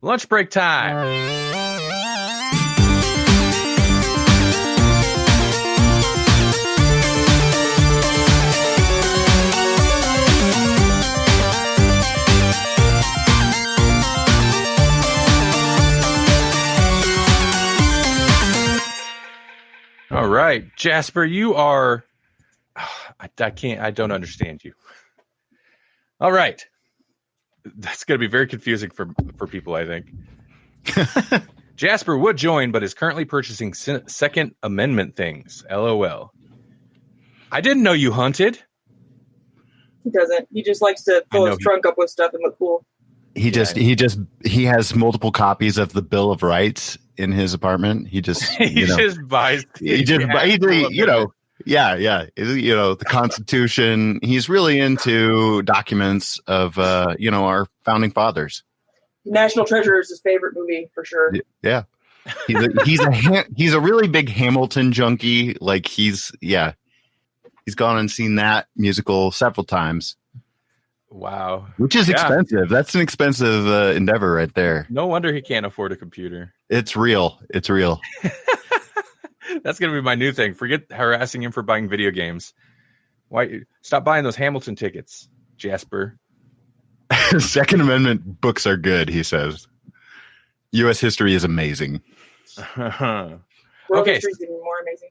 Lunch break time. All right, Jasper, you are... I don't understand you. All right. That's going to be very confusing for people, I think. Jasper would join, but is currently purchasing Second Amendment things. LOL. I didn't know you hunted. He doesn't. He just likes to fill his trunk up with stuff and look cool. He has multiple copies of the Bill of Rights in his apartment. He just buys. The Constitution. He's really into documents of our founding fathers. National Treasure is his favorite movie for sure. Yeah, he's a really big Hamilton junkie. Like he's gone and seen that musical several times. Wow, which is expensive. That's an expensive endeavor right there. No wonder he can't afford a computer. It's real. It's real. That's going to be my new thing. Forget harassing him for buying video games. Why? Stop buying those Hamilton tickets, Jasper. Second Amendment books are good, he says. U.S. history is amazing. World history is even more amazing.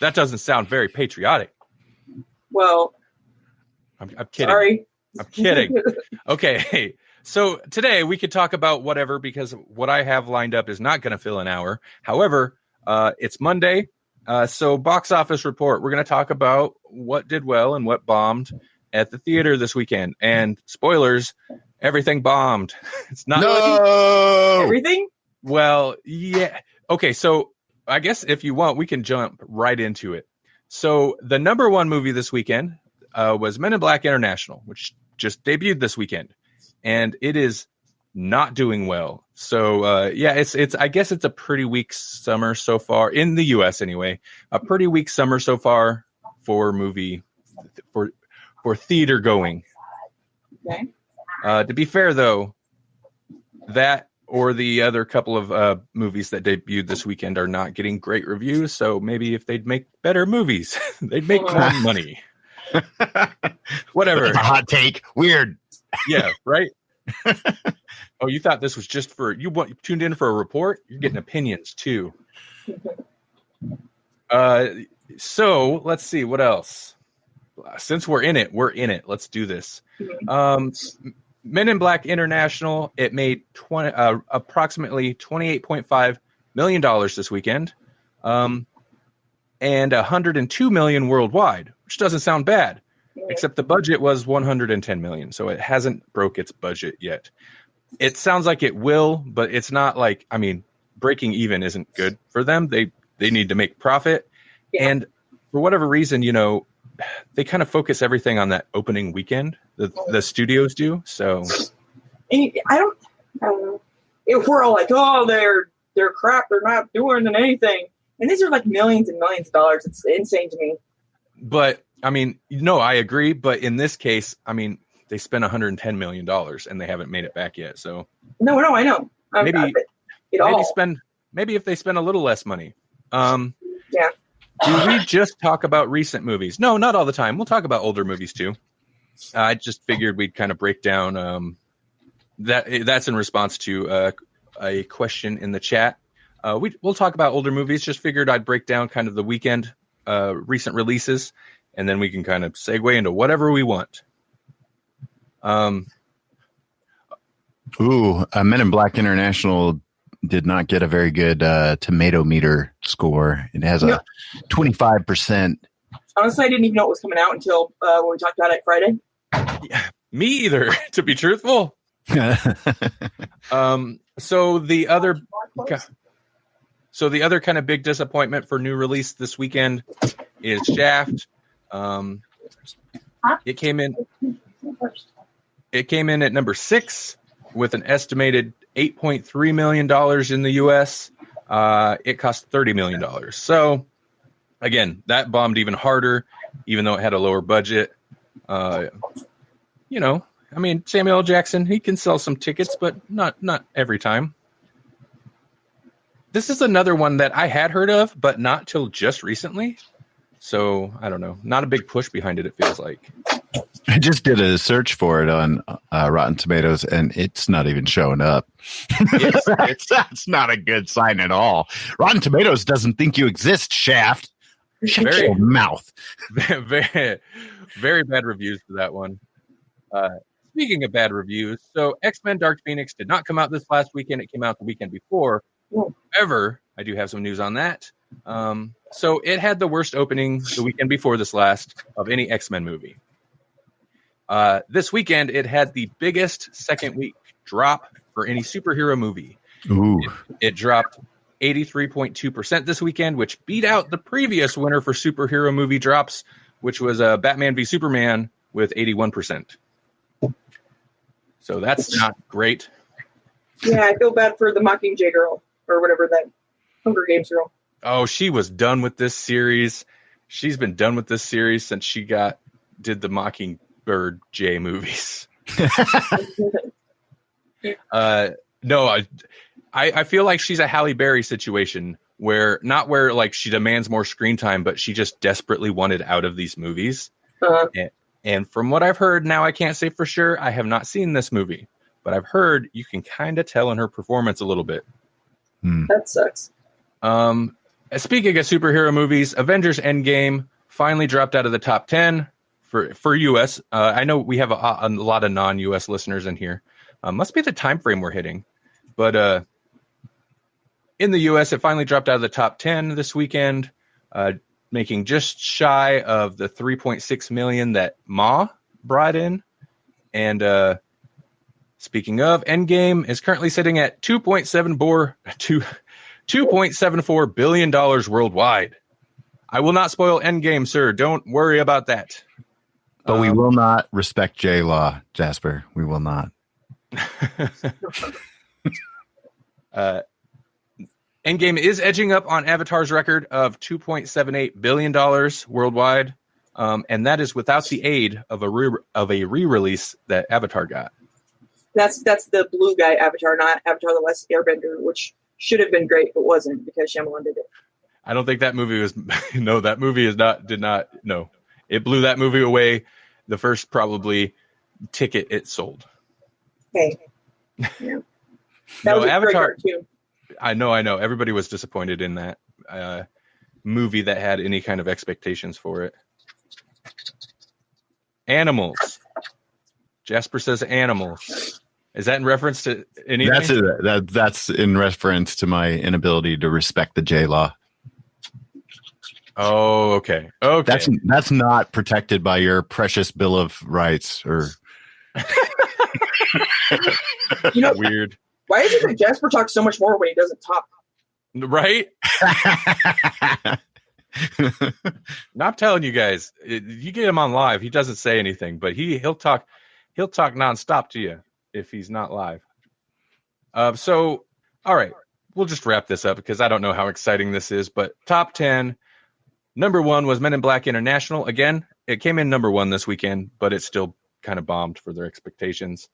That doesn't sound very patriotic. Well, I'm kidding. Sorry. I'm kidding. Okay. So today we could talk about whatever, because what I have lined up is not going to fill an hour. However, it's Monday. So box office report. We're going to talk about what did well and what bombed at the theater this weekend. And spoilers, everything bombed. It's not everything. Well, yeah. Okay. So I guess if you want, we can jump right into it. So the number one movie this weekend was Men in Black International, which just debuted this weekend. And it is not doing well. So it's I guess it's a pretty weak summer so far in the US anyway. A pretty weak summer so far for theater going. Okay. To be fair though, that or the other couple of movies that debuted this weekend are not getting great reviews. So maybe if they'd make better movies, they'd make more money. Whatever. That's a hot take. Weird. Yeah, right. Oh, you thought this was just for you tuned in for a report? You're getting opinions too. So let's see what else. Since we're in it. Let's do this. Men in Black International. It made approximately $28.5 million this weekend, and $102 million worldwide, which doesn't sound bad. Except the budget was $110 million, so it hasn't broke its budget yet. It sounds like it will, but it's not like, breaking even isn't good for them. They need to make profit. Yeah. And for whatever reason, they kind of focus everything on that opening weekend. The studios do. So I don't know. If we're all like, oh, they're crap, they're not doing anything. And these are like millions and millions of dollars. It's insane to me. But I agree. But in this case, they spent $110 million and they haven't made it back yet. So no, I know. Maybe if they spend a little less money. Yeah. Do we just talk about recent movies? No, not all the time. We'll talk about older movies too. I just figured we'd kind of break down that's in response to a question in the chat. We'll talk about older movies. Just figured I'd break down kind of the weekend recent releases, and then we can kind of segue into whatever we want. Men in Black International did not get a very good tomato meter score. It has a 25%. Honestly, I didn't even know it was coming out until when we talked about it Friday. Yeah, me either, to be truthful. So the other kind of big disappointment for new release this weekend is Shaft. It came in at number 6 with an estimated $8.3 million in the U.S. It cost $30 million. So, again, that bombed even harder, even though it had a lower budget. I mean, Samuel L. Jackson, he can sell some tickets, but not every time. This is another one that I had heard of, but not till just recently. So, I don't know. Not a big push behind it, it feels like. I just did a search for it on Rotten Tomatoes, and it's not even showing up. That's not a good sign at all. Rotten Tomatoes doesn't think you exist, Shaft. Shut your mouth. Very, very bad reviews for that one. Speaking of bad reviews, so X-Men Dark Phoenix did not come out this last weekend. It came out the weekend before. However, I do have some news on that. So it had the worst opening the weekend before this last of any X-Men movie. This weekend, it had the biggest second week drop for any superhero movie. Ooh. It dropped 83.2% this weekend, which beat out the previous winner for superhero movie drops, which was Batman v Superman with 81%. So that's not great. Yeah, I feel bad for the Mockingjay girl, or whatever, that Hunger Games girl. Oh, she was done with this series. She's been done with this series since she did the Mockingbird J movies. No, I feel like she's a Halle Berry situation where like she demands more screen time, but she just desperately wanted out of these movies. And from what I've heard, now I can't say for sure. I have not seen this movie, but I've heard you can kind of tell in her performance a little bit. That sucks. Speaking of superhero movies, Avengers Endgame finally dropped out of the top 10 for US. I know we have a lot of non-US listeners in here. Must be the time frame we're hitting. But in the US, it finally dropped out of the top 10 this weekend, making just shy of the 3.6 million that Ma brought in. And speaking of, Endgame is currently sitting at $2.74 billion worldwide. I will not spoil Endgame, sir. Don't worry about that. But we will not respect J-Law, Jasper. We will not. Endgame is edging up on Avatar's record of $2.78 billion worldwide, and that is without the aid of a re-release that Avatar got. That's the blue guy Avatar, not Avatar: The Last Airbender, which should have been great but wasn't because Shyamalan did it. I don't think that movie was. No, that movie did not. No, it blew that movie away. The first probably ticket it sold. Hey, yeah. That was Avatar too. I know. Everybody was disappointed in that movie that had any kind of expectations for it. Animals. Jasper says animals. Is that in reference to anything? That's in reference to my inability to respect the J-Law. Oh, okay. That's not protected by your precious Bill of Rights or. Weird. Why is it that Jasper talks so much more when he doesn't talk? Right? I'm telling you guys, you get him on live, he doesn't say anything, but he'll talk nonstop to you if he's not live. So, all right, we'll just wrap this up because I don't know how exciting this is, but top 10, number 1 was Men in Black International. Again, it came in number 1 this weekend, but it still kind of bombed for their expectations.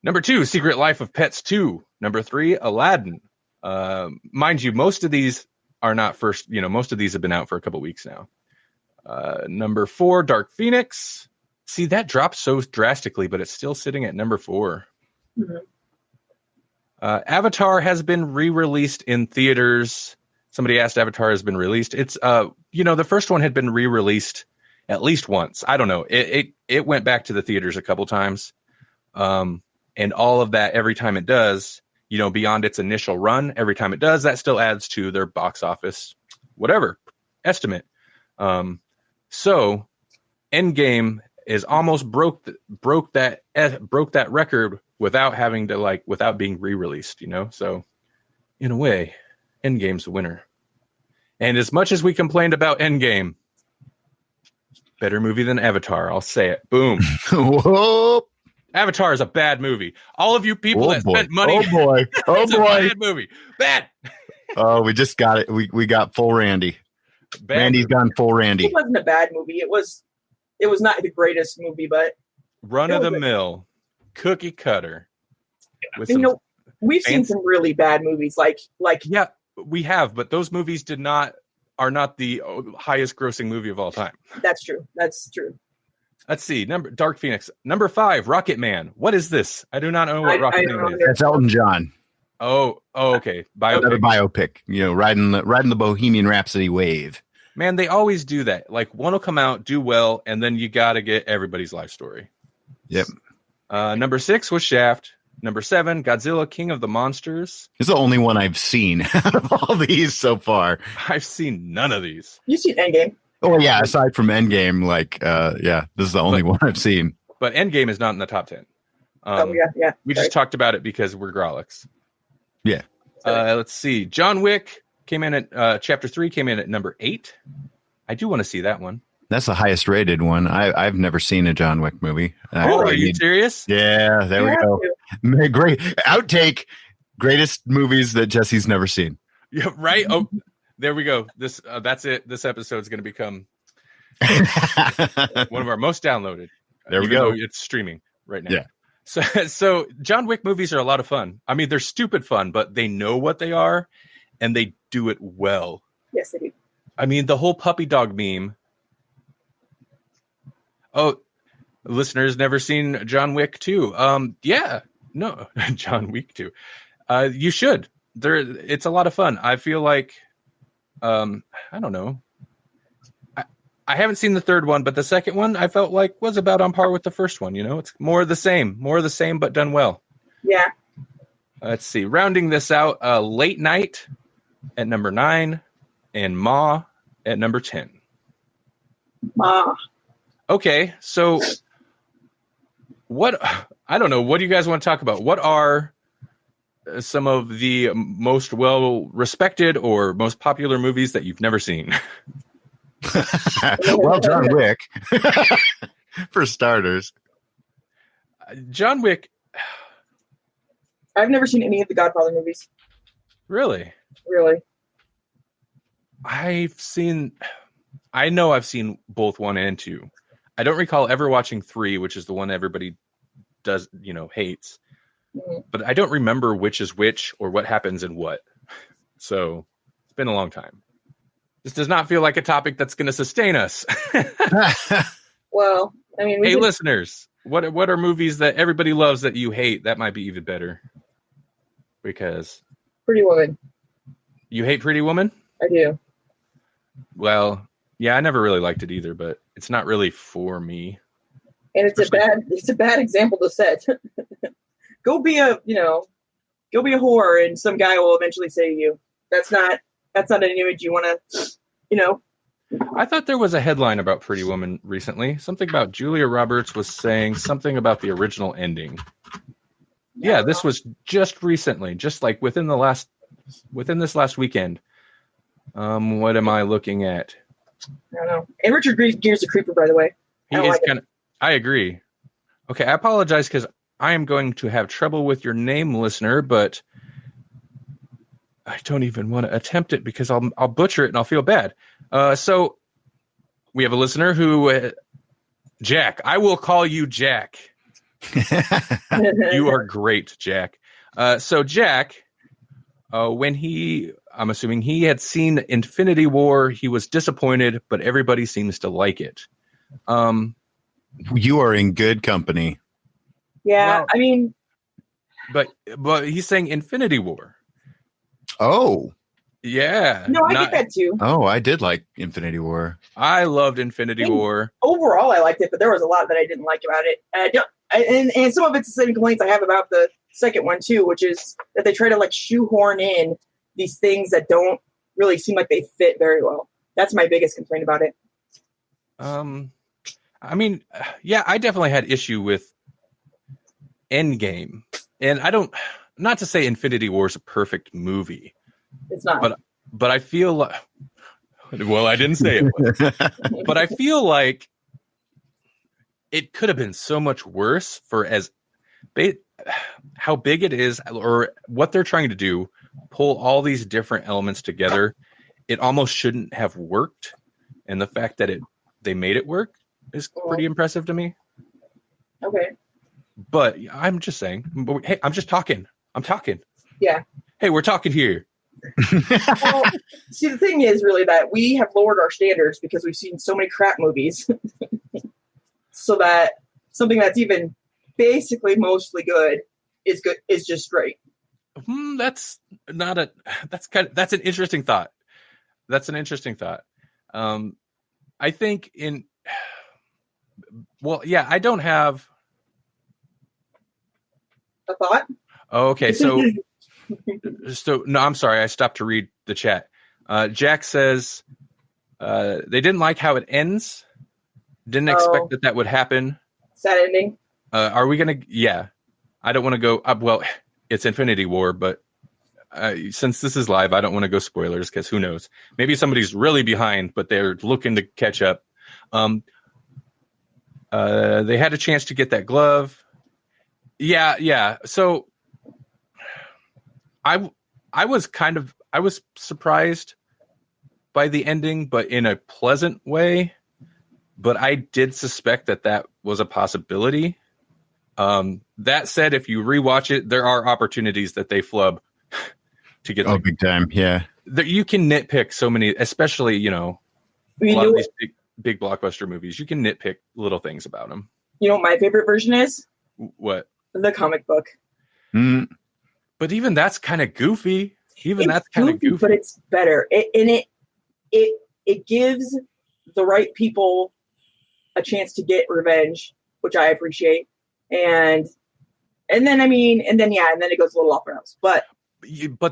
Number 2, Secret Life of Pets 2. Number 3, Aladdin. Mind you, most of these are not first. Most of these have been out for a couple weeks now. Number 4, Dark Phoenix. See, that dropped so drastically, but it's still sitting at number 4. Mm-hmm. Avatar has been re-released in theaters. Somebody asked Avatar has been released. It's, the first one had been re-released at least once. I don't know. It went back to the theaters a couple times. And all of that, every time it does, beyond its initial run, every time it does, that still adds to their box office, whatever, estimate. So Endgame is almost broke that record without being re-released, So in a way, Endgame's the winner. And as much as we complained about Endgame, better movie than Avatar, I'll say it. Boom. Whoa. Avatar is a bad movie. All of you people that spent money. Oh boy. It's a bad movie. Bad. Oh, we just got it. We got full Randy. Bad Randy's movie. gone full Randy. It wasn't a bad movie. It was not the greatest movie, but run of the mill, cookie cutter. With we've seen some really bad movies, like yeah, we have, but those movies are not the highest grossing movie of all time. That's true. Let's see. Dark Phoenix. Number 5, Rocket Man. What is this? I do not know what Rocket Man is. That's Elton John. Oh, okay. Another biopic. Riding the Bohemian Rhapsody wave. Man, they always do that. Like, one will come out, do well, and then you got to get everybody's life story. Yep. Number 6 was Shaft. Number 7, Godzilla, King of the Monsters. It's the only one I've seen out of all these so far. I've seen none of these. You've seen Endgame? Oh, yeah. Aside from Endgame, this is the only one I've seen. But Endgame is not in the top 10. Yeah. We just talked about it because we're Grawlix. Yeah. Let's see. John Wick came in at Chapter 3 came in at number 8. I do want to see that one. That's the highest rated one. I've never seen a John Wick movie. Are you serious? Yeah, there we go. Great outtake. Greatest movies that Jesse's never seen. Yeah, right. Oh, there we go. That's it. This episode is going to become one of our most downloaded. There we go. It's streaming right now. Yeah. So John Wick movies are a lot of fun. I mean, they're stupid fun, but they know what they are, and they do it well. Yes, they do. I mean, the whole puppy dog meme. Oh, listeners never seen John Wick 2. Yeah, no, John Wick 2. You should. It's a lot of fun. I feel like, I don't know. I haven't seen the third one, but the second one I felt like was about on par with the first one. It's more of the same, but done well. Yeah. Let's see. Rounding this out, Late Night at number 9 and Ma at number 10. Ma. Okay, so I don't know. What do you guys want to talk about? What are some of the most well-respected or most popular movies that you've never seen? Well, John Wick, for starters. John Wick. I've never seen any of the Godfather movies. Really? Really? I know I've seen both 1 and 2. I don't recall ever watching 3, which is the one everybody does, hates. Mm-hmm. But I don't remember which is which or what happens in what. So it's been a long time. This does not feel like a topic that's going to sustain us. Well, I mean, hey, listeners, what are movies that everybody loves that you hate? That might be even better. Because Pretty Woman. You hate Pretty Woman? I do. Well, yeah, I never really liked it either, but it's not really for me. And it's a bad example to set. Go be a whore, and some guy will eventually say to you, that's not an image you want to, I thought there was a headline about Pretty Woman recently. Something about Julia Roberts was saying something about the original ending. Yeah, this was just recently, just like within this last weekend. What am I looking at? I don't know. And Richard Gere's a creeper, by the way. I agree. Okay, I apologize because I am going to have trouble with your name, listener, but I don't even want to attempt it because I'll butcher it and I'll feel bad. So we have a listener who, Jack. I will call you Jack. You are great, Jack. So Jack, I'm assuming he had seen Infinity War. He was disappointed, but everybody seems to like it. You are in good company. Yeah, well, I mean, but he's saying Infinity War. Oh, yeah. No, I get that too. Oh, I did like Infinity War. I loved Infinity War. Overall, I liked it, but there was a lot that I didn't like about it. And some of it's the same complaints I have about the second one too, which is that they try to like shoehorn in these things that don't really seem like they fit very well. That's my biggest complaint about it. I mean, yeah, I definitely had issue with Endgame, and not to say Infinity War is a perfect movie. It's not. But I feel like, well, I didn't say it was. But I feel like it could have been so much worse for how big it is or what they're trying to do, pull all these different elements together. It almost shouldn't have worked. And the fact that they made it work is pretty impressive to me. Okay. But I'm just saying. Hey, I'm just talking. I'm talking. Yeah. Hey, we're talking here. Well, see, the thing is really that we have lowered our standards because we've seen so many crap movies. So that something that's even basically mostly good is just great. That's an interesting thought. That's an interesting thought. I think I don't have a thought. Oh, okay. So no, I'm sorry. I stopped to read the chat. Jack says they didn't like how it ends. Didn't expect that would happen. Sad ending. Are we going to? Yeah. I don't want to go up. Well, it's Infinity War, but since this is live, I don't want to go spoilers because who knows? Maybe somebody's really behind, but they're looking to catch up. They had a chance to get that glove. Yeah. So I was surprised by the ending, but in a pleasant way. But I did suspect that was a possibility. That said, if you rewatch it, there are opportunities that they flub to get. Oh, big time! Yeah, you can nitpick so many, especially a lot of these big blockbuster movies. You can nitpick little things about them. You know what my favorite version is? What? The comic book. But even that's kind of goofy. That's kind of goofy, but it's better. It gives the right people a chance to get revenge, which I appreciate. And then it goes a little off the rails. But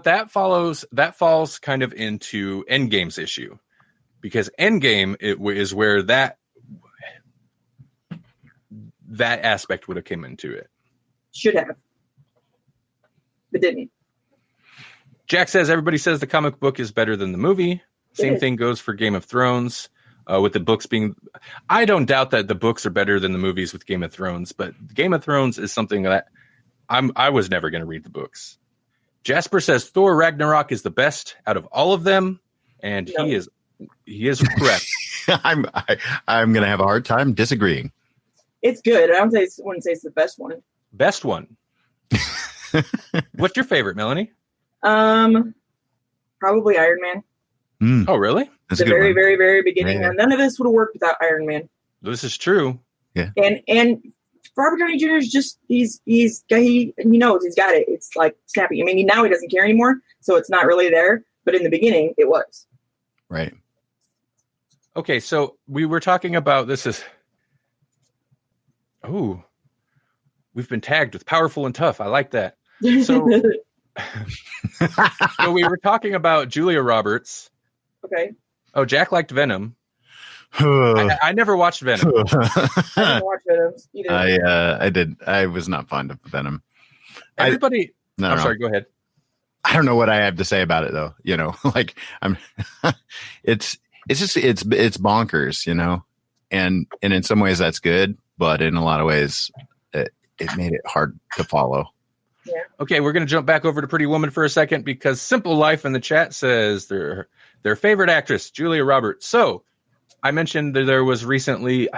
that falls kind of into Endgame's issue, because Endgame is where that aspect would have come into it. Should have, but didn't. Jack says everybody says the comic book is better than the movie. Same thing goes for Game of Thrones. With the books being, I don't doubt that the books are better than the movies with Game of Thrones, but Game of Thrones is something that I was never going to read the books. Jasper says Thor Ragnarok is the best out of all of them, and he is correct. I'm going to have a hard time disagreeing. It's good. I wouldn't say it's the best one. Best one. What's your favorite, Melanie? Probably Iron Man. Oh, really? That's the very, very, very beginning. Yeah. None of this would have worked without Iron Man. This is true. Yeah. And Robert Downey Jr. is just he knows he's got it. It's like snappy. I mean, now he doesn't care anymore, so it's not really there. But in the beginning, it was. Right. Okay, so we were talking about this is. Oh, we've been tagged with powerful and tough. I like that. So, so we were talking about Julia Roberts. Okay. Oh, Jack liked Venom. I never watched Venom. I didn't watch Venom either. I did. I was not fond of Venom. Everybody. I'm sorry. Go ahead. I don't know what I have to say about it though. Like it's bonkers. And in some ways that's good, but in a lot of ways it made it hard to follow. Yeah. Okay, we're going to jump back over to Pretty Woman for a second because Simple Life in the chat says their favorite actress, Julia Roberts. So I mentioned that there was recently,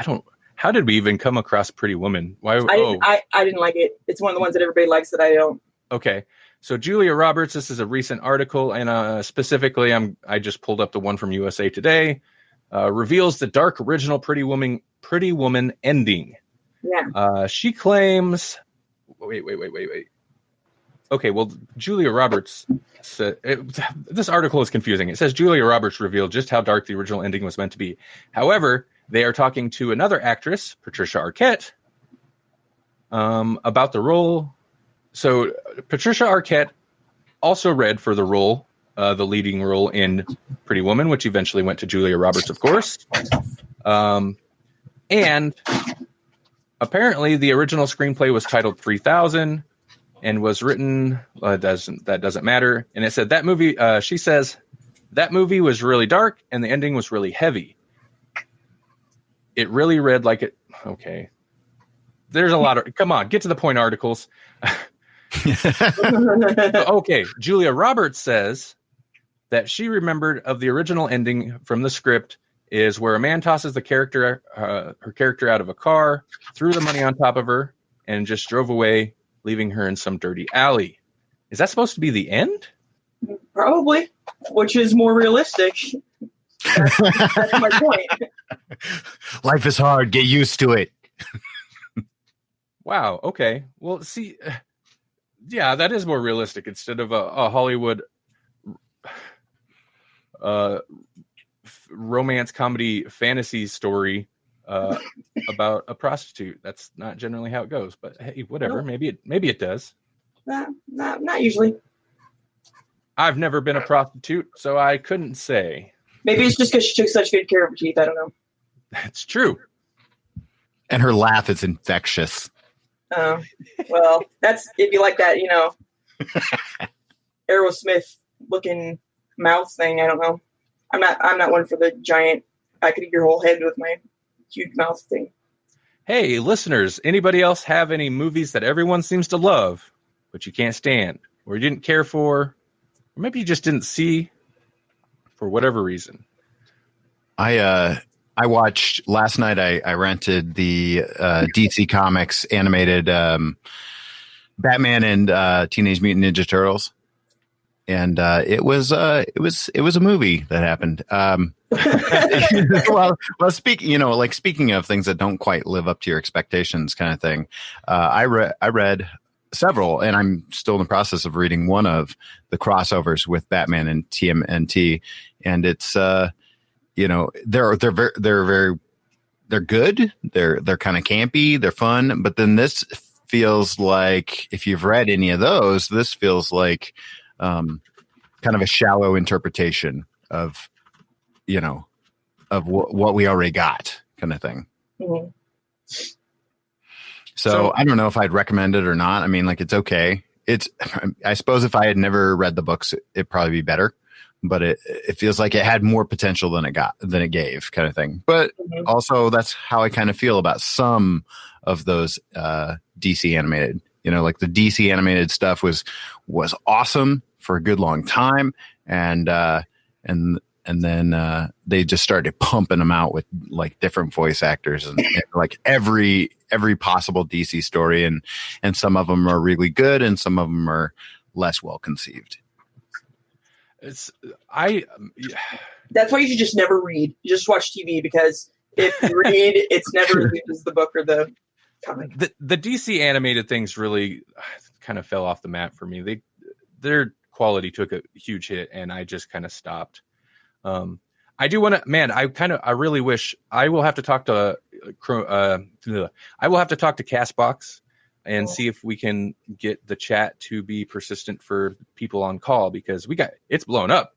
how did we even come across Pretty Woman? Why? I didn't like it. It's one of the ones that everybody likes that I don't. Okay. So Julia Roberts, this is a recent article, and specifically I just pulled up the one from USA Today, reveals the dark original Pretty Woman ending. Yeah. She claims, wait. Okay, well, Julia Roberts said this article is confusing. It says Julia Roberts revealed just how dark the original ending was meant to be. However, they are talking to another actress, Patricia Arquette, about the role. So Patricia Arquette also read for the role, the leading role in Pretty Woman, which eventually went to Julia Roberts, of course. And apparently the original screenplay was titled 3000. And was written. That doesn't matter. And it said that movie. She says that movie was really dark, and the ending was really heavy. It really read like it. Okay, there's a lot of. Come on, get to the point. Articles. Okay, Julia Roberts says that she remembered of the original ending from the script. is where a man tosses her character out of a car, threw the money on top of her, and just drove away, leaving her in some dirty alley. Is that supposed to be the end? Probably, which is more realistic. That's my point. Life is hard. Get used to it. Wow. Okay. Well, see, yeah, that is more realistic instead of a Hollywood romance comedy fantasy story about a prostitute. That's not generally how it goes, but hey, whatever. No. Maybe it does. Not usually. I've never been a prostitute, so I couldn't say. Maybe it's just because she took such good care of her teeth. I don't know. That's true. And her laugh is infectious. Well, that's if you like that, Aerosmith looking mouth thing. I don't know. I'm not one for the giant. I could eat your whole head with my huge mouth thing. Hey, listeners, anybody else have any movies that everyone seems to love, but you can't stand, or you didn't care for, or maybe you just didn't see for whatever reason? I watched last night. I rented the DC Comics animated Batman and Teenage Mutant Ninja Turtles, and it was a movie that happened. well, speaking of things that don't quite live up to your expectations, kind of thing. I read several, and I'm still in the process of reading one of the crossovers with Batman and TMNT, and it's they're good. They're kind of campy. They're fun, but then this feels like, if you've read any of those, this feels like kind of a shallow interpretation of what we already got, kind of thing. Mm-hmm. So I don't know if I'd recommend it or not. I mean, like, it's okay. I suppose if I had never read the books, it'd probably be better, but it feels like it had more potential than it gave, kind of thing. But also, that's how I kind of feel about some of those DC animated, like the DC animated stuff was awesome for a good long time. And then they just started pumping them out with like different voice actors and like every possible DC story. And some of them are really good and some of them are less well conceived. That's why you should just never read. You just watch TV, because if you read, it's never as good as the book or the comic. The DC animated things really kind of fell off the map for me. Their quality took a huge hit, and I just kind of stopped. I do want to, man. I really wish. I will have to talk to Castbox and see if we can get the chat to be persistent for people on call, because it's blown up.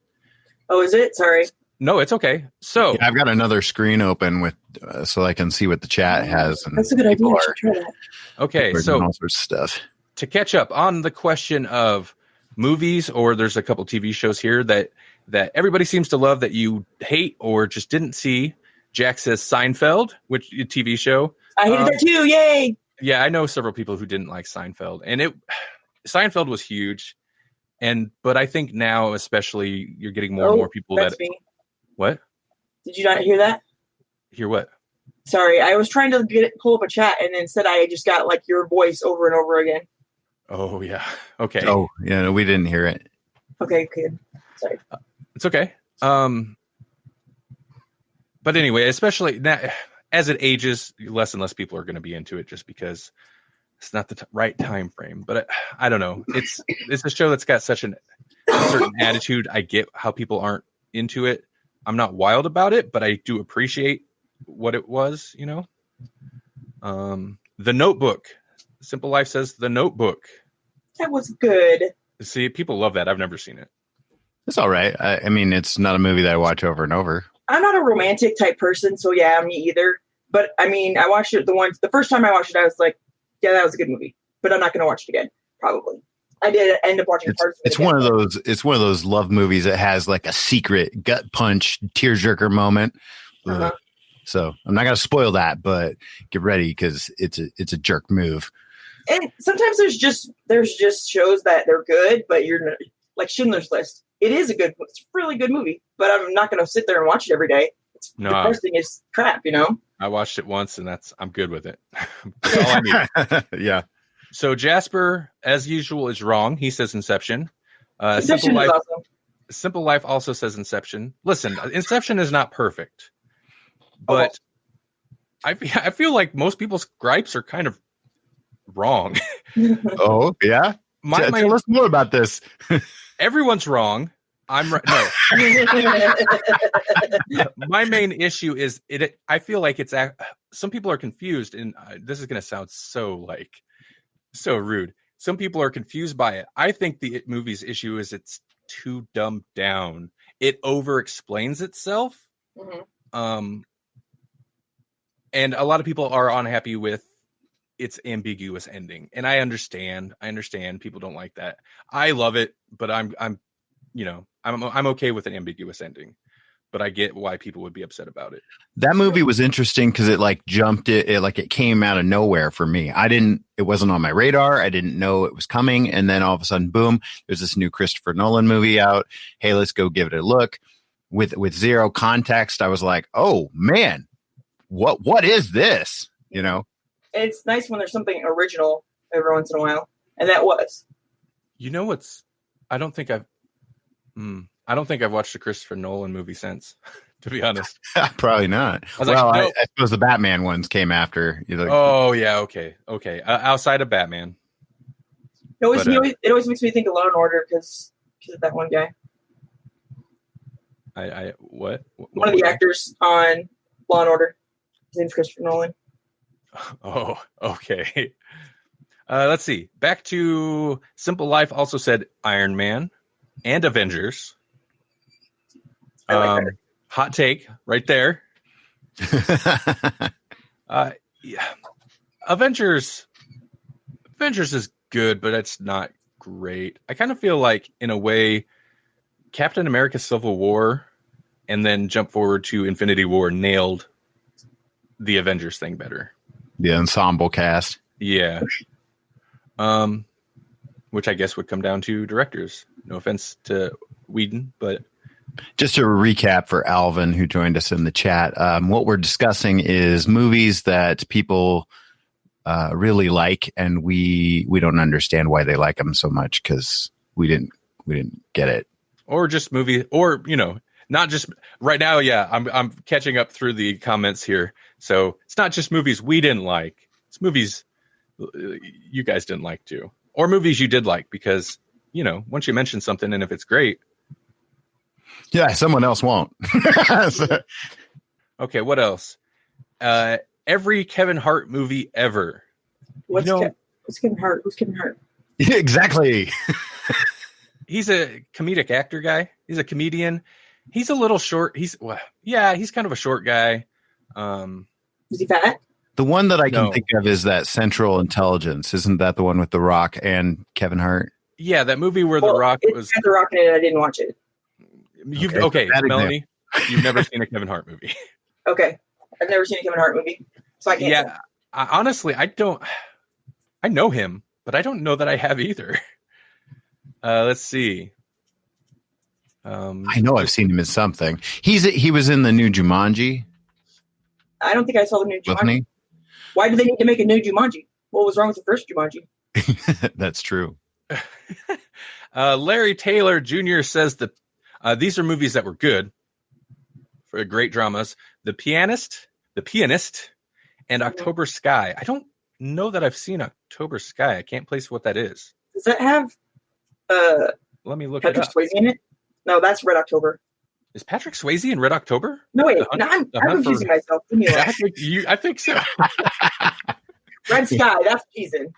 Oh, is it? Sorry. No, it's okay. So I've got another screen open with so I can see what the chat has. And that's a good idea. I should try that. Okay, so all sorts of stuff. To catch up on the question of movies, or there's a couple TV shows here that everybody seems to love that you hate or just didn't see. Jack says Seinfeld, which TV show. I hated that too. Yay! Yeah, I know several people who didn't like Seinfeld, and Seinfeld was huge, but I think now especially you're getting more and more people that's me. What? Did you not hear that? Hear what? Sorry, I was trying to pull up a chat, and instead I just got like your voice over and over again. Oh yeah. Okay. Oh yeah, no, we didn't hear it. Okay, good. Sorry. It's okay. But anyway, especially now, as it ages, less and less people are going to be into it, just because it's not the right time frame. But I don't know. It's a show that's got such a certain attitude. I get how people aren't into it. I'm not wild about it, but I do appreciate what it was. The Notebook. Simple Life says The Notebook. That was good. See, people love that. I've never seen it. It's all right. I mean, it's not a movie that I watch over and over. I'm not a romantic type person, so yeah, me either. But I mean, I watched it the first time I watched it, I was like, yeah, that was a good movie. But I'm not going to watch it again, probably. I did end up watching parts of it. It's one of those love movies that has like a secret gut punch, tearjerker moment. Uh-huh. So I'm not going to spoil that, but get ready because it's a jerk move. And sometimes there's just shows that they're good, but you're like Schindler's List. It's a really good movie, but I'm not going to sit there and watch it every day. It's No. depressing as crap, you know? I watched it once, and I'm good with it. That's all I need. Yeah. So Jasper, as usual, is wrong. He says Inception. Inception is awesome. Simple Life also says Inception. Listen, Inception is not perfect, but I feel like most people's gripes are kind of wrong. Oh, yeah? Tell us more about this. Everyone's wrong. I'm right. No. My main issue is I feel like some people are confused, and this is going to sound so rude. Some people are confused by it. I think the movie's issue is it's too dumbed down. It over explains itself. Mm-hmm. And a lot of people are unhappy with its ambiguous ending. And I understand people don't like that. I love it, but I'm okay with an ambiguous ending. But I get why people would be upset about it. That movie was interesting because it it came out of nowhere for me. It wasn't on my radar. I didn't know it was coming. And then all of a sudden, boom, there's this new Christopher Nolan movie out. Hey, let's go give it a look. With zero context, I was like, oh man, what is this? You know? It's nice when there's something original every once in a while. And that was. You know I don't think I've watched a Christopher Nolan movie since, to be honest. Probably not. I suppose the Batman ones came after. Oh, yeah, okay. Outside of Batman. It always makes me think of Law and Order because of that one guy. What? One of the actors on Law and Order. His name's Christopher Nolan. Oh, okay. Let's see. Back to Simple Life also said Iron Man and Avengers. I like that. Hot take right there. Yeah. Avengers is good, but it's not great. I kind of feel like, in a way, Captain America Civil War and then jump forward to Infinity War nailed the Avengers thing better. The ensemble cast. Yeah. Which I guess would come down to directors. No offense to Whedon, but just to recap for Alvin, who joined us in the chat, what we're discussing is movies that people really like, and we don't understand why they like them so much because we didn't get it. Or just movie, or not just right now. Yeah, I'm catching up through the comments here, so it's not just movies we didn't like; it's movies you guys didn't like too, or movies you did like because once you mention something and if it's great. Yeah, someone else won't. Okay, what else? Every Kevin Hart movie ever. What's Kevin Hart? Who's Kevin Hart? Exactly. He's a comedic actor guy. He's a comedian. He's a little short. He's kind of a short guy. Is he fat? The one that I can think of is that Central Intelligence. Isn't that the one with The Rock and Kevin Hart? Yeah, that movie where The Rock was. The Rock in it. I didn't watch it. Melanie, you've never seen a Kevin Hart movie. Okay, I've never seen a Kevin Hart movie, so I can't. Yeah, honestly, I don't. I know him, but I don't know that I have either. Let's see. I know I've seen him in something. He was in the new Jumanji. I don't think I saw the new Jumanji. Wasn't he? Why did they need to make a new Jumanji? What was wrong with the first Jumanji? That's true. Larry Taylor Jr. says that these are movies that were good, for great dramas. The Pianist, and October Sky. I don't know that I've seen October Sky. I can't place what that is. Does that have let me look Patrick it up. Swayze in it? No, that's Red October. Is Patrick Swayze in Red October? No, wait. I'm confusing myself. Give me a I think so. Red Sky, that's he's in.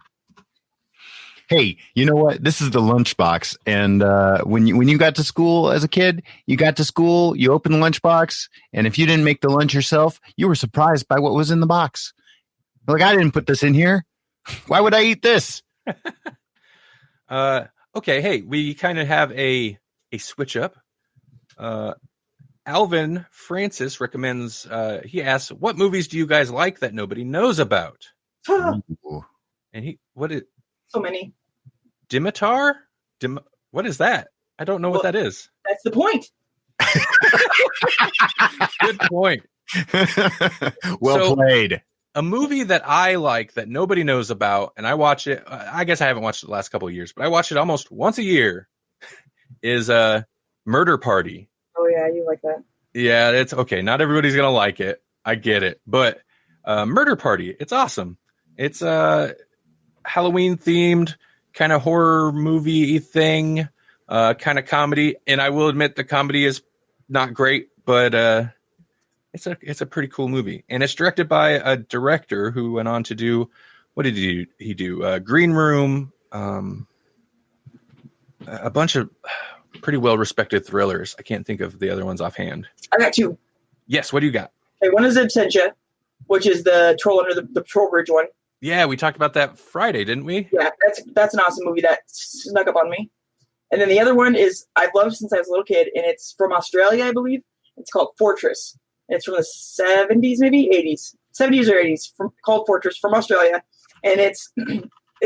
Hey, you know what? This is the lunchbox, and when you got to school as a kid, you opened the lunchbox, and if you didn't make the lunch yourself, you were surprised by what was in the box. Like, I didn't put this in here. Why would I eat this? Okay, hey, we kind of have a switch up. Alvin Francis recommends. He asks, "What movies do you guys like that nobody knows about?" And what is so many? Dimitar? What is that? I don't know what that is. That's the point. Good point. Well played. A movie that I like that nobody knows about, and I watch it. I guess I haven't watched it the last couple of years, but I watch it almost once a year. Is Murder Party. Oh yeah, you like that? Yeah, it's okay. Not everybody's gonna like it. I get it, but Murder Party, it's awesome. It's Halloween themed, kind of horror movie thing, kind of comedy. And I will admit the comedy is not great, but it's a pretty cool movie. And it's directed by a director who went on to do, what did he do? Green Room, a bunch of pretty well respected thrillers. I can't think of the other ones offhand. I got two. Yes, what do you got? Okay, one is Absentia, which is the troll under the patrol bridge one. Yeah, we talked about that Friday, didn't we? Yeah, that's an awesome movie that snuck up on me. And then the other one is I've loved since I was a little kid, and it's from Australia, I believe. It's called Fortress. It's from the 70s, maybe 80s, 70s or 80s, called Fortress, from Australia. And it's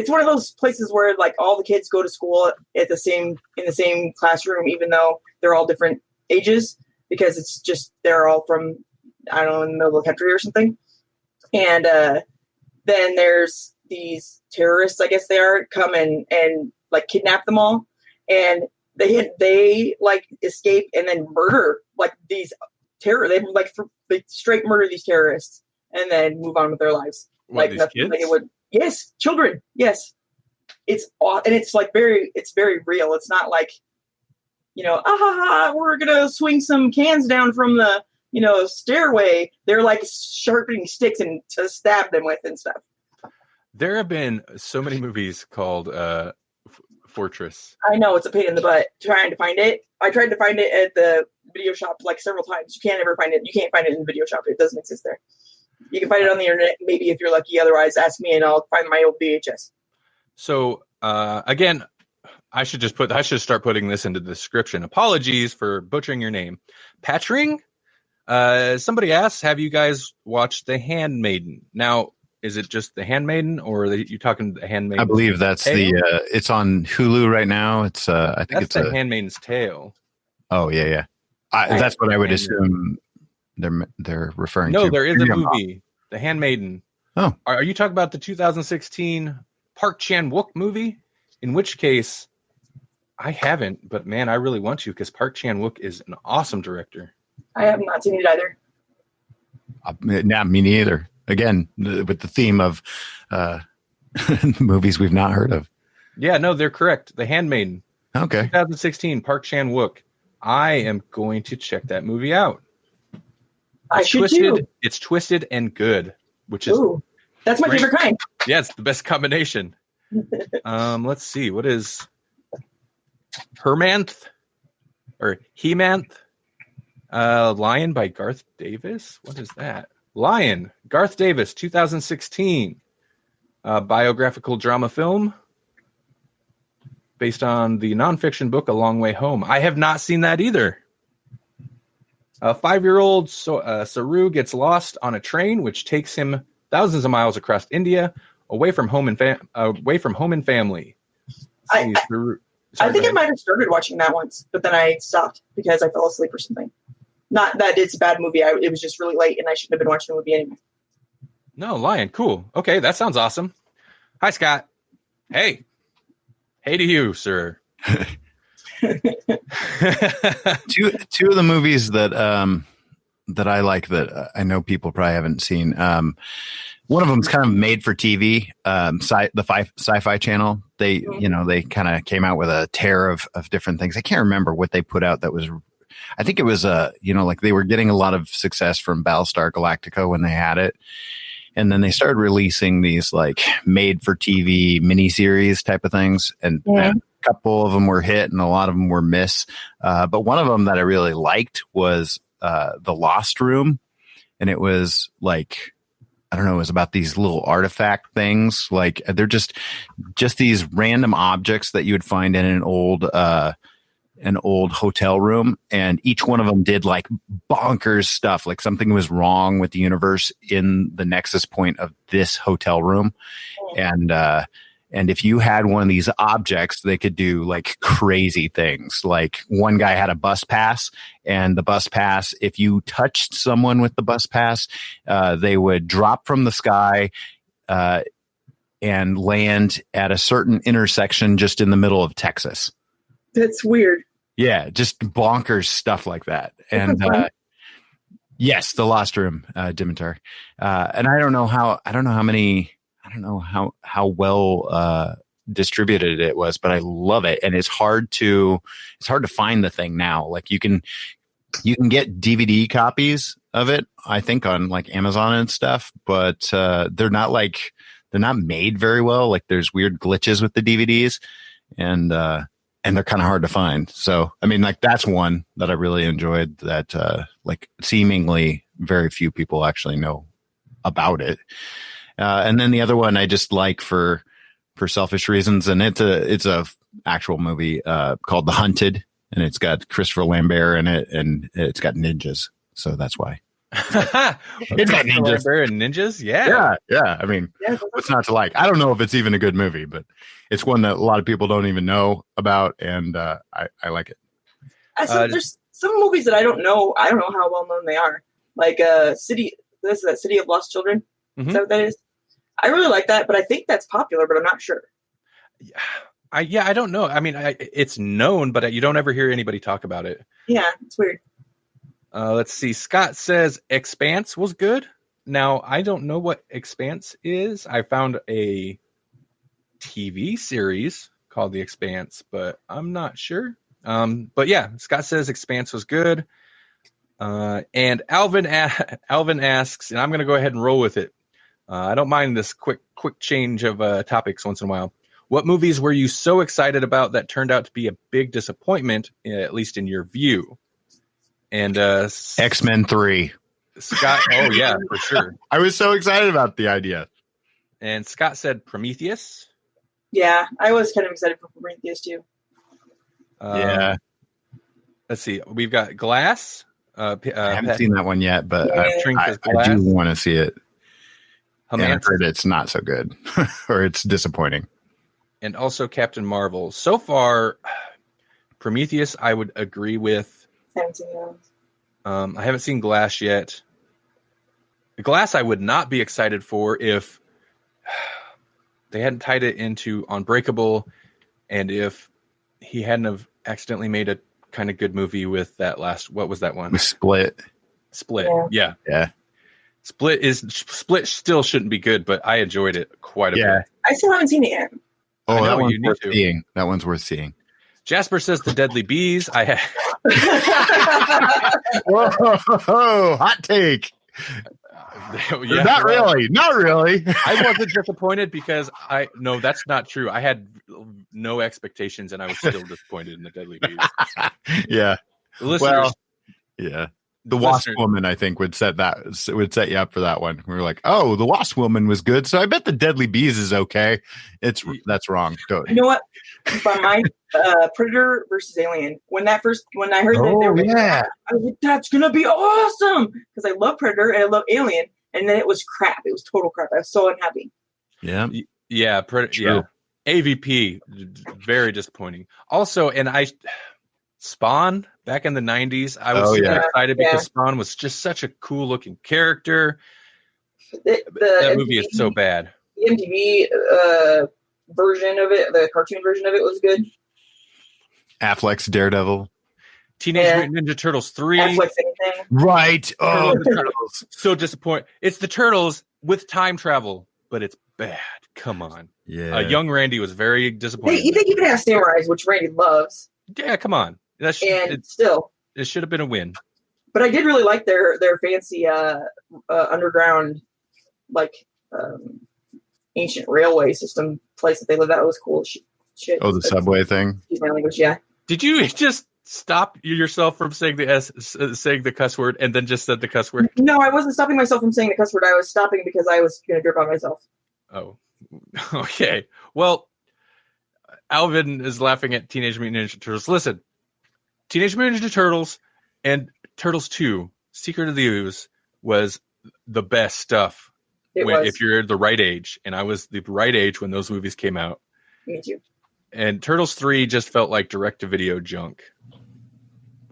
one of those places where like all the kids go to school in the same classroom, even though they're all different ages, because it's just they're all from, I don't know, in the middle of the country or something. And then there's these terrorists, I guess they are, come and like kidnap them all, and they like escape and then murder like these they straight murder these terrorists and then move on with their lives. What, like nothing, like it would. Yes, children. Yes, it's and it's like it's very real. It's not like, we're gonna swing some cans down from the stairway. They're like sharpening sticks and to stab them with and stuff. There have been so many movies called Fortress. I know, it's a pain in the butt trying to find it. I tried to find it at the video shop like several times. You can't ever find it. You can't find it in the video shop. It doesn't exist there. You can find it on the internet, maybe, if you're lucky. Otherwise, ask me and I'll find my old VHS. So again, I should start putting this into the description. Apologies for butchering your name. Patring? Somebody asks, have you guys watched The Handmaiden? Now, is it just The Handmaiden, or are you talking The Handmaiden? I believe that's it's on Hulu right now. It's I think that's it's The Handmaiden's Tale. Oh yeah. That's what I would assume they're referring to. No, there is a movie, The Handmaiden. Oh, are you talking about the 2016 Park Chan-wook movie? In which case, I haven't, but man, I really want to, because Park Chan-wook is an awesome director. I have not seen it either. Not me neither. Again, with the theme of movies we've not heard of. Yeah, no, they're correct. The Handmaiden. Okay. 2016, Park Chan-wook. I am going to check that movie out. I should too. It's twisted and good, which is that's my favorite kind. Yeah, it's the best combination. Let's see. What is Hermanth or Hemanth? Lion by Garth Davis. What is that? Lion, Garth Davis, 2016. Biographical drama film based on the nonfiction book A Long Way Home. I have not seen that either. A 5-year-old Saru gets lost on a train, which takes him thousands of miles across India, away from home and family. I think I might have started watching that once, but then I stopped because I fell asleep or something. Not that it's a bad movie. It was just really late, and I shouldn't have been watching the movie anyway. No, Lion, cool. Okay, that sounds awesome. Hi, Scott. Hey to you, sir. Two of the movies that I like that I know people probably haven't seen. One of them is kind of made for TV. The Sci-Fi Channel. They they kind of came out with a tear of different things. I can't remember what they put out that was. I think it was like they were getting a lot of success from Battlestar Galactica when they had it. And then they started releasing these like made for TV miniseries type of things. And a couple of them were hit and a lot of them were miss. But one of them that I really liked was The Lost Room. And it was like, I don't know, it was about these little artifact things. Like they're just these random objects that you would find in an old hotel room, and each one of them did like bonkers stuff. Like something was wrong with the universe in the nexus point of this hotel room. And And if you had one of these objects, they could do like crazy things. Like one guy had a bus pass, and the bus pass, if you touched someone with the bus pass, they would drop from the sky and land at a certain intersection just in the middle of Texas. That's weird. Yeah, just bonkers stuff like that. And yes, the Lost Room, Dimitar. And I don't know how well distributed it was, but I love it. And it's hard to find the thing now. Like you can get DVD copies of it, I think, on like Amazon and stuff, but they're not made very well. Like there's weird glitches with the DVDs, and they're kind of hard to find. So, I mean, like that's one that I really enjoyed that, like seemingly very few people actually know about it. And then the other one I just like for selfish reasons. And it's a actual movie, called The Hunted, and it's got Christopher Lambert in it, and it's got ninjas. So that's why. It's got ninjas. Lambert and ninjas. Yeah. I mean, what's not to like? I don't know if it's even a good movie, but it's one that a lot of people don't even know about, and I like it. There's some movies that I don't know how well known they are. Like City of Lost Children. Mm-hmm. Is that what that is? I really like that, but I think that's popular, but I'm not sure. I don't know. I mean, it's known, but you don't ever hear anybody talk about it. Yeah, it's weird. Let's see. Scott says Expanse was good. Now, I don't know what Expanse is. I found a TV series called The Expanse, but I'm not sure. But yeah, Scott says Expanse was good. And Alvin asks, and I'm going to go ahead and roll with it. I don't mind this quick change of topics once in a while. What movies were you so excited about that turned out to be a big disappointment, at least in your view? And X-Men 3. Scott, oh yeah, for sure. I was so excited about the idea. And Scott said Prometheus. Yeah, I was kind of excited for Prometheus too. Yeah. Let's see. We've got Glass. I haven't seen that one yet, but I do want to see it. And I've heard it's not so good, or it's disappointing. And also Captain Marvel. So far, Prometheus, I would agree with. I haven't seen Glass yet. Glass, I would not be excited for if they hadn't tied it into Unbreakable, and if he hadn't have accidentally made a kind of good movie with that last. What was that one? Split. Yeah. Split still shouldn't be good, but I enjoyed it quite a bit. I still haven't seen it yet. Oh, that one's worth seeing. That one's worth seeing. Jasper says The Deadly Bees. Whoa, hot take. Yeah, not really. I wasn't disappointed because no, that's not true. I had no expectations and I was still disappointed in The Deadly Bees. Yeah. Listeners, yeah. The Wasp Woman, I think, would set you up for that one. We were like, oh, the Wasp Woman was good, so I bet The Deadly Bees is okay. That's wrong. Totally. You know what? By mine, Predator versus Alien. When I heard that, I was like, that's gonna be awesome because I love Predator and I love Alien, and then it was crap. It was total crap. I was so unhappy. Yeah. Predator. Yeah. AVP, very disappointing. Also, Spawn back in the 90s, I was super excited because Spawn was just such a cool looking character. That movie is so bad. The MTV version of it, the cartoon version of it, was good. Affleck's Daredevil. Teenage Mutant Ninja Turtles 3. Affleck's anything. Right. Oh, the Turtles. So disappointing. It's the Turtles with time travel, but it's bad. Come on. Yeah. Young Randy was very disappointed. They even have Samurais, which Randy loves. Yeah, come on. It should have been a win. But I did really like their fancy underground, ancient railway system place that they lived at. It was cool shit. Oh, the subway thing? Excuse my language, yeah. Did you just stop yourself from saying the cuss word and then just said the cuss word? No, I wasn't stopping myself from saying the cuss word. I was stopping because I was going to drip on myself. Oh, okay. Well, Alvin is laughing at Teenage Mutant Ninja Turtles. Listen, Teenage Mutant Ninja Turtles and Turtles 2, Secret of the Ooze, was the best stuff if you're the right age. And I was the right age when those movies came out. Me too. And Turtles 3 just felt like direct-to-video junk.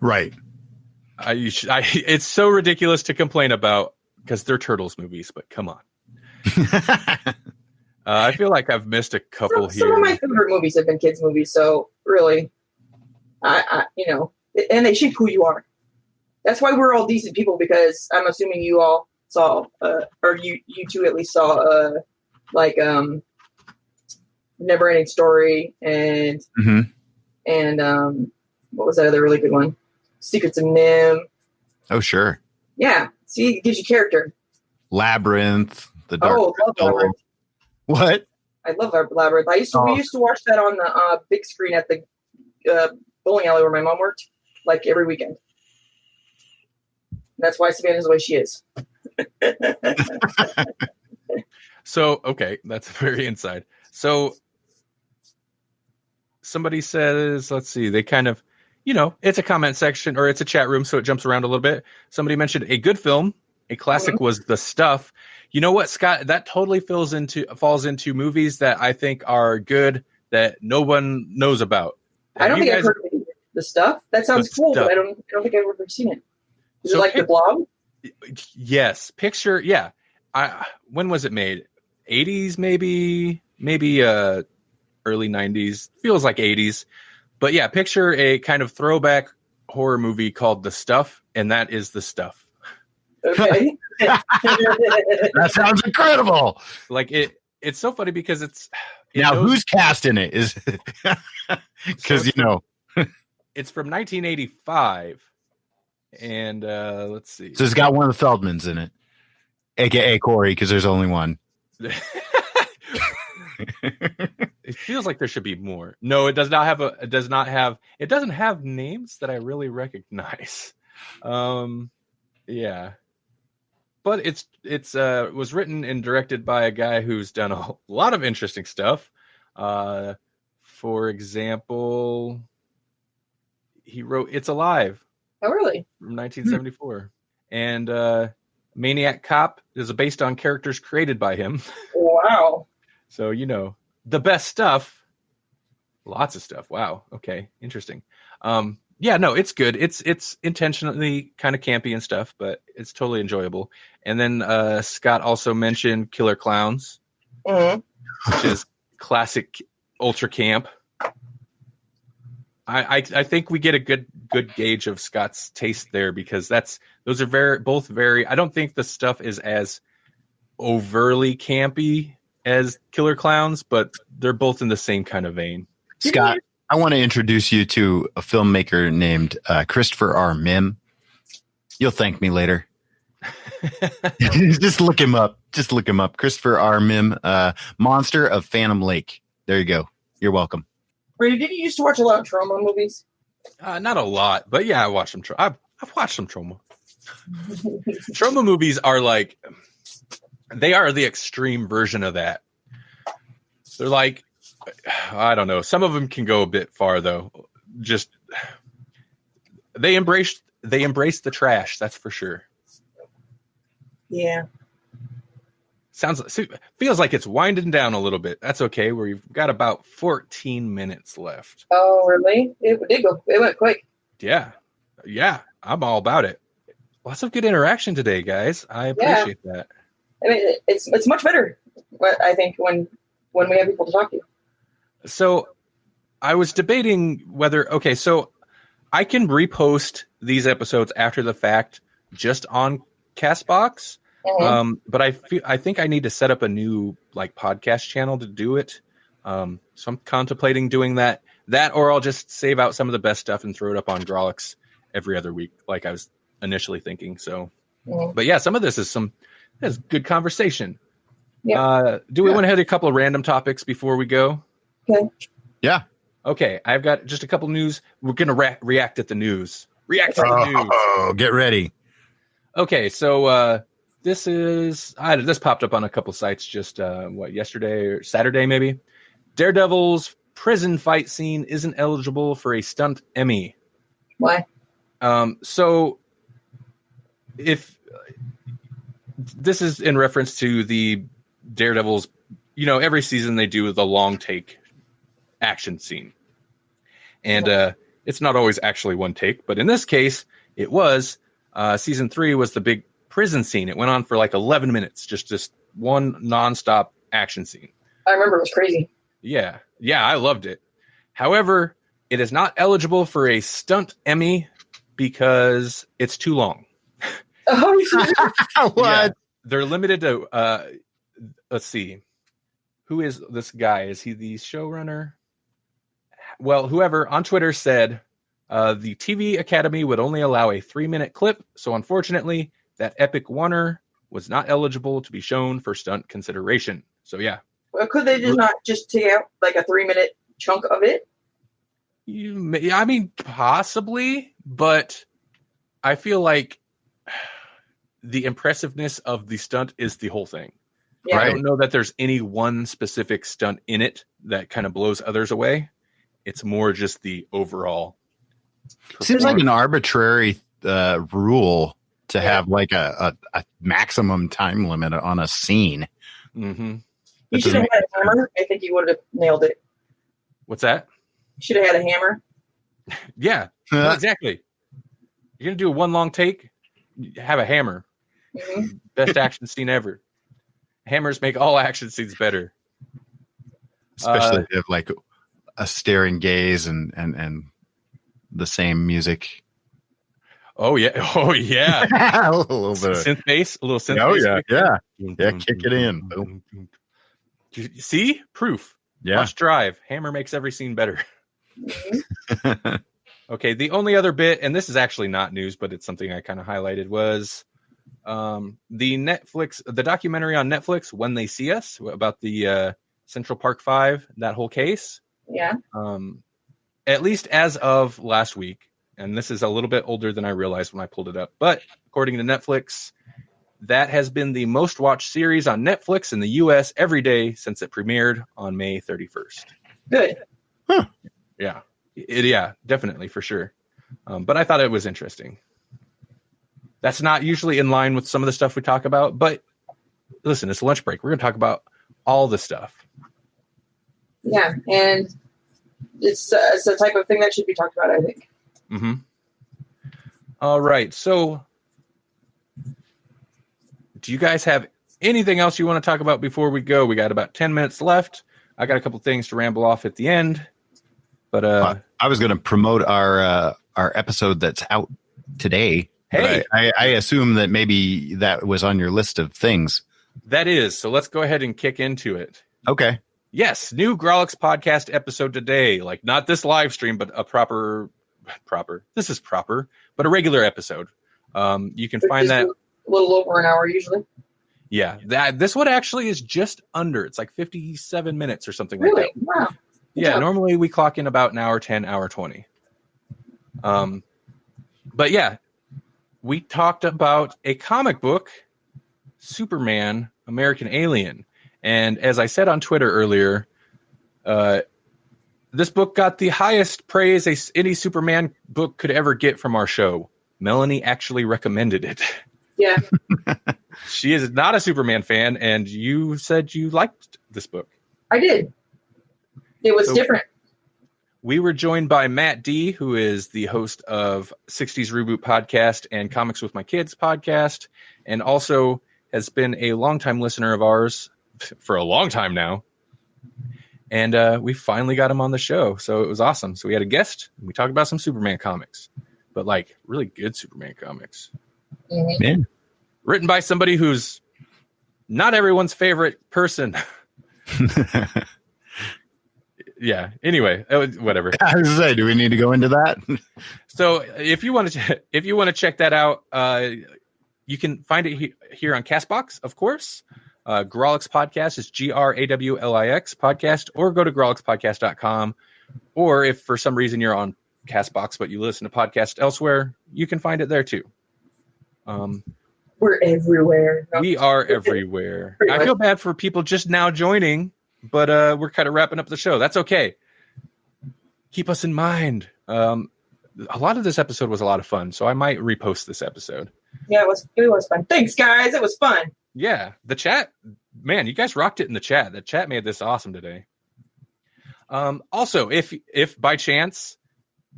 Right. It's so ridiculous to complain about because they're Turtles movies, but come on. I feel like I've missed a couple here. Some of my favorite movies have been kids' movies, so really, and they shape who you are. That's why we're all decent people, because I'm assuming you all saw, or you two at least saw, Never Ending Story and what was that other really good one? Secrets of Nim. Oh, sure. Yeah. See, it gives you character. Labyrinth. The Dark. Oh, love Labyrinth. What? I love Labyrinth. We used to watch that on the big screen at the bowling alley where my mom worked, like every weekend. That's why Savannah's the way she is. So, okay, that's very inside. So, somebody says, let's see, they kind of, it's a comment section or it's a chat room, so it jumps around a little bit. Somebody mentioned a good film. A classic was The Stuff. You know what, Scott? That totally falls into movies that I think are good that no one knows about. I don't think I've heard of The Stuff. That sounds cool, but I don't think I've ever seen it. Is it like The Blob? Yes. Picture, yeah. When was it made? 80s, maybe early 90s. Feels like 80s. But yeah, picture a kind of throwback horror movie called The Stuff, and that is The Stuff. Okay. That sounds incredible. Like it's so funny because who's cast in it? Is because it's from 1985, and let's see. So it's got one of the Feldmans in it, aka Corey, because there's only one. It feels like there should be more. No, it does not have it doesn't have names that I really recognize. Yeah. But it was written and directed by a guy who's done a lot of interesting stuff. For example, he wrote It's Alive. Oh, really? From 1974. And Maniac Cop is based on characters created by him. Wow. So, the best stuff. Lots of stuff. Wow. Okay. Interesting. Yeah, no, it's good. It's intentionally kind of campy and stuff, but it's totally enjoyable. And then Scott also mentioned Killer Clowns, which is classic ultra camp. I think we get a good gauge of Scott's taste there, because those are both very. I don't think the stuff is as overtly campy as Killer Clowns, but they're both in the same kind of vein. Scott, I want to introduce you to a filmmaker named Christopher R. Mim. You'll thank me later. Just look him up. Christopher R. Mim, Monster of Phantom Lake. There you go. You're welcome. Brady, did you used to watch a lot of trauma movies? Not a lot, but yeah, I watched them. I've watched some trauma. Trauma movies are like, they are the extreme version of that. They're like, I don't know. Some of them can go a bit far, though. Just they embrace the trash. That's for sure. Yeah. Feels like it's winding down a little bit. That's okay. We've got about 14 minutes left. Oh, really? It did go. It went quick. Yeah. I'm all about it. Lots of good interaction today, guys. I appreciate that. I mean, it's much better, I think, when we have people to talk to. So I was debating so I can repost these episodes after the fact just on Castbox. Mm-hmm. But I think I need to set up a new podcast channel to do it. So I'm contemplating doing that, or I'll just save out some of the best stuff and throw it up on Grawlix every other week, like I was initially thinking. So, but yeah, some of this is good conversation. Yeah. Do we want to hit a couple of random topics before we go? Okay. Yeah. Okay. I've got just a couple news. We're going to react at the news. React to the news. Oh, get ready. Okay. So, this popped up on a couple sites just, yesterday or Saturday, maybe. Daredevil's prison fight scene isn't eligible for a stunt Emmy. Why? So if this is in reference to the Daredevil's, every season they do the long take action scene. And it's not always actually one take, but in this case, it was. Season 3 was the big prison scene. It went on for like 11 minutes, just one nonstop action scene. I remember it was crazy. Yeah, I loved it. However, it is not eligible for a stunt Emmy because it's too long. Oh, What? Yeah, they're limited to, let's see. Who is this guy? Is he the showrunner? Well, whoever on Twitter said the TV Academy would only allow a 3-minute clip. So unfortunately, that epic oneer was not eligible to be shown for stunt consideration. So yeah. Well, could they just not just take out like a 3-minute chunk of it? I mean, possibly, but I feel like the impressiveness of the stunt is the whole thing. Yeah. I don't know that there's any one specific stunt in it that kind of blows others away. It's more just the overall. Seems like an arbitrary rule to have like a maximum time limit on a scene. Mm-hmm. He should have had a hammer. I think he would have nailed it. What's that? He should have had a hammer. Yeah, exactly. You're going to do a one long take, have a hammer. Mm-hmm. Best action scene ever. Hammers make all action scenes better. Especially if you have like a staring gaze and the same music. Oh yeah. A little bit. Synth bass, a little synth Oh bass. yeah. Kick it in. Boom. See? Proof. Yeah. Must drive. Hammer makes every scene better. Mm-hmm. Okay, the only other bit, and this is actually not news, but it's something I kind of highlighted, was the documentary on Netflix, When They See Us, about the Central Park 5, that whole case. Yeah. At least as of last week, and this is a little bit older than I realized when I pulled it up, but according to Netflix, that has been the most watched series on Netflix in the U.S. every day since it premiered on May 31st. Good. Huh. Yeah. Yeah, definitely, for sure. But I thought it was interesting. That's not usually in line with some of the stuff we talk about, but listen, it's lunch break. We're going to talk about all the stuff. Yeah, and it's the type of thing that should be talked about, I think. Mm-hmm. All right, so do you guys have anything else you want to talk about before we go? We got about 10 minutes left. I got a couple things to ramble off at the end. But I was going to promote our episode that's out today. Hey, I assume that maybe that was on your list of things. That is. So let's go ahead and kick into it. Okay. Yes, new Grawlix Podcast episode today. Like not this live stream, but a proper. This is proper, but a regular episode. You can find that a little over an hour usually. Yeah, this one actually is just under. It's like 57 minutes or something Really? like that. Wow. Yeah, normally we clock in about an hour 10, hour 20. But yeah, we talked about a comic book, Superman, American Alien. And as I said on Twitter earlier, this book got the highest praise any Superman book could ever get from our show. Melanie actually recommended it. Yeah. She is not a Superman fan, and you said you liked this book. I did. It was different. We were joined by Matt D., who is the host of 60s Reboot Podcast and Comics with My Kids podcast, and also has been a longtime listener of ours for a long time now. And we finally got him on the show, so it was awesome. So we had a guest, and we talked about some Superman comics, but like really good Superman comics. Mm-hmm. Yeah. Written by somebody who's not everyone's favorite person. Yeah. Anyway, whatever. I was say, do we need to go into that? So if you want to check that out, you can find it here on Castbox, of course. Grawlix Podcast is Grawlix Podcast, or go to grawlixpodcast.com. Or if for some reason you're on Castbox but you listen to podcasts elsewhere, you can find it there too. We're everywhere. We are everywhere. I feel bad for people just now joining, but we're kind of wrapping up the show. That's okay. Keep us in mind. A lot of this episode was a lot of fun, so I might repost this episode. Yeah, it was fun. Thanks, guys. It was fun. Yeah, the chat, man, you guys rocked it in the chat. The chat made this awesome today. Also, if by chance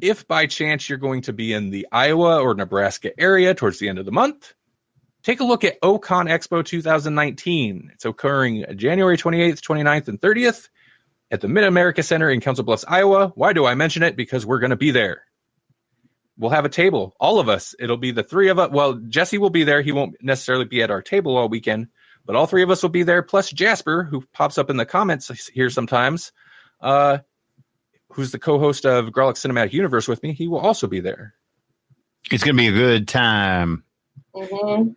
you're going to be in the Iowa or Nebraska area towards the end of the month, take a look at OCon Expo 2019. It's occurring January 28th, 29th, and 30th at the Mid-America Center in Council Bluffs, Iowa. Why do I mention it? Because we're going to be there. We'll have a table, all of us. It'll be the three of us. Well, Jesse will be there. He won't necessarily be at our table all weekend, but all three of us will be there, plus Jasper, who pops up in the comments here sometimes, who's the co-host of Grawlix Cinematic Universe with me. He will also be there. It's going to be a good time. Mm-hmm.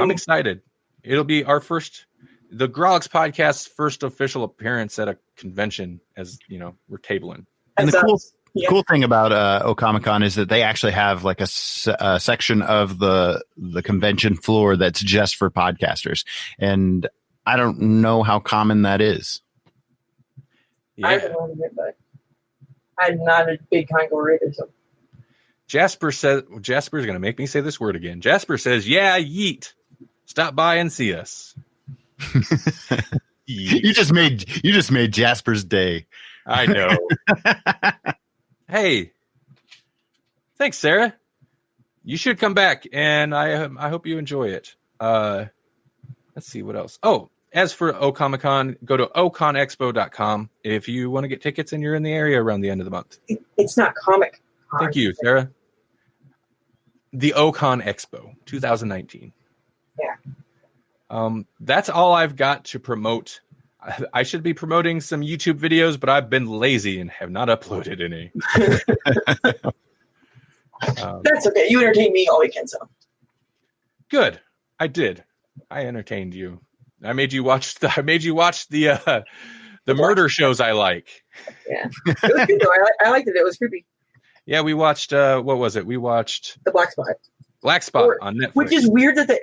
I'm excited. It'll be the Grawlix Podcast's first official appearance at a convention, as you know, we're tabling. And the cool thing about Okamicon is that they actually have like a section of the convention floor that's just for podcasters. And I don't know how common that is. Yeah. I've heard of it, but I'm not a big con-goer either, so. Jasper's going to make me say this word again. Jasper says, yeah, yeet. Stop by and see us. You just made Jasper's day. I know. Hey, thanks, Sarah. You should come back, and I hope you enjoy it. Let's see what else. Oh, as for Okamicon, go to oconexpo.com if you want to get tickets and you're in the area around the end of the month. It's not Comic Con. Thank you, Sarah. The Ocon Expo 2019. Yeah. That's all I've got to promote. I should be promoting some YouTube videos, but I've been lazy and have not uploaded any. That's okay. You entertained me all weekend, so. Good. I did. I entertained you. I made you watch the murder shows I like. Yeah. It was good though. I liked it. It was creepy. Yeah, we watched what was it? We watched The Black Spot. Black Spot on Netflix. Which is weird that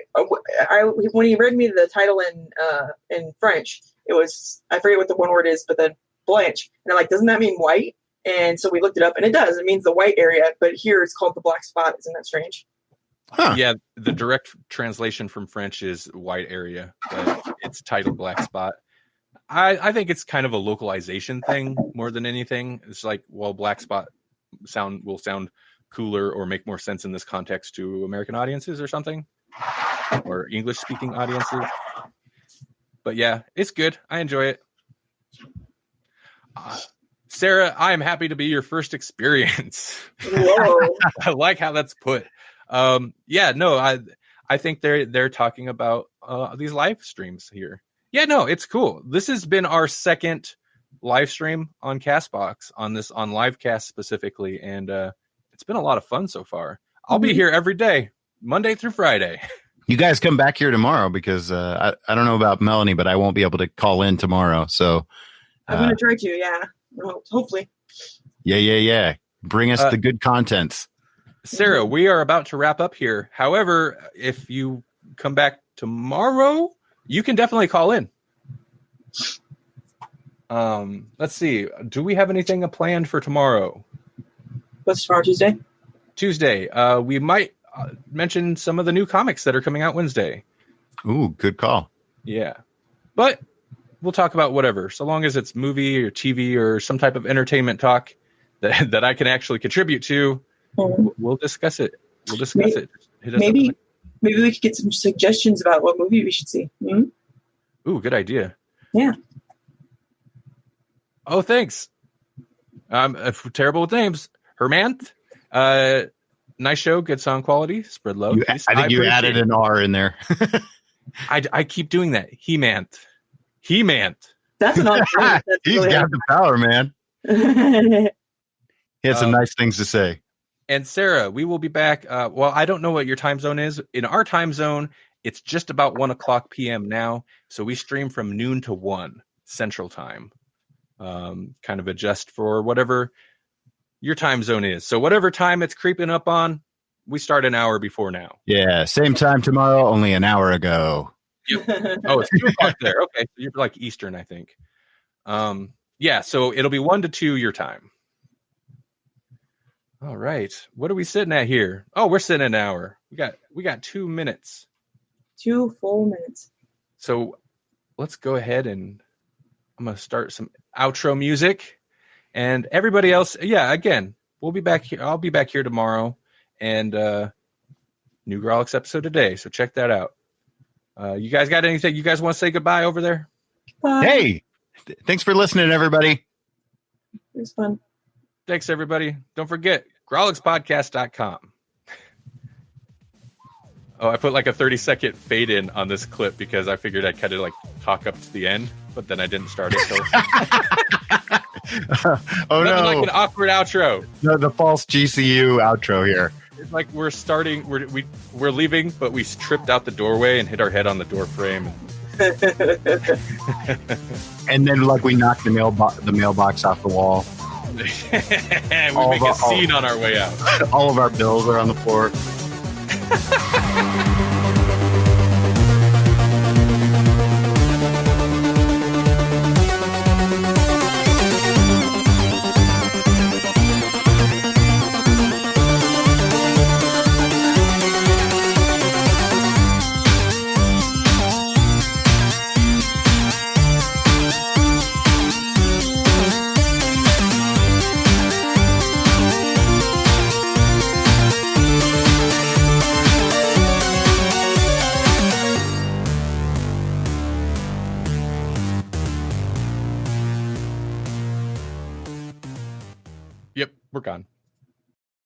when he read me the title in French, it was, I forget what the one word is, but then blanche. And I'm like, doesn't that mean white? And so we looked it up, and it does. It means the white area, but here it's called the Black Spot. Isn't that strange? Huh. Yeah, the direct translation from French is white area, but it's titled Black Spot. I think it's kind of a localization thing more than anything. It's like, well, Black Spot will sound cooler or make more sense in this context to American audiences or something, or English-speaking audiences. But yeah, it's good. I enjoy it. Sarah, I am happy to be your first experience. Whoa. I like how that's put. Yeah, no, I think they're talking about these live streams here. Yeah, no, it's cool. This has been our second live stream on Castbox on Livecast specifically, and it's been a lot of fun so far. I'll be here every day, Monday through Friday. You guys come back here tomorrow because I don't know about Melanie, but I won't be able to call in tomorrow. So I'm going to try to, yeah. Hopefully. Yeah. Bring us the good contents. Sarah, we are about to wrap up here. However, if you come back tomorrow, you can definitely call in. Let's see. Do we have anything planned for tomorrow? What's tomorrow, Tuesday? Tuesday. We might mention some of the new comics that are coming out Wednesday. Ooh, good call. Yeah. But we'll talk about whatever. So long as it's movie or TV or some type of entertainment talk that I can actually contribute to, we'll discuss it. Maybe we could get some suggestions about what movie we should see. Mm-hmm. Ooh, good idea. Yeah. Oh, thanks. I'm terrible with names. Hermanth. Nice show, good song quality, spread love. I think you added an R in there. I keep doing that. He-Manth. That's an R. He's got the power, man. He had some nice things to say. And Sarah, we will be back. Well, I don't know what your time zone is. In our time zone, it's just about 1:00 p.m. now. So we stream from noon to 1 Central Time. Kind of adjust for whatever your time zone is. So whatever time it's creeping up on, we start an hour before now. Yeah, same time tomorrow, only an hour ago. Yep. Oh, it's 2:00 there. Okay, so you're like Eastern, I think. Yeah, so it'll be 1 to 2 your time. All right. What are we sitting at here? Oh, we're sitting at an hour. We got 2 minutes. 2 full minutes. So let's go ahead and I'm going to start some outro music. And everybody else, yeah, again, we'll be back here. I'll be back here tomorrow, and new Grawlix episode today. So check that out. You guys got anything? You guys want to say goodbye over there? Bye. Hey, thanks for listening, everybody. It was fun. Thanks, everybody. Don't forget, GrawlixPodcast.com. Oh, I put like a 30-second fade in on this clip because I figured I'd kind of like talk up to the end, but then I didn't start it. So. Oh, no. Like an awkward outro. No, the false GCU outro here. It's like we're starting, we're leaving, but we tripped out the doorway and hit our head on the door frame. And then, like, we knocked the mailbox off the wall. We make a scene on our way out. All of our bills are on the floor. Yep, we're gone.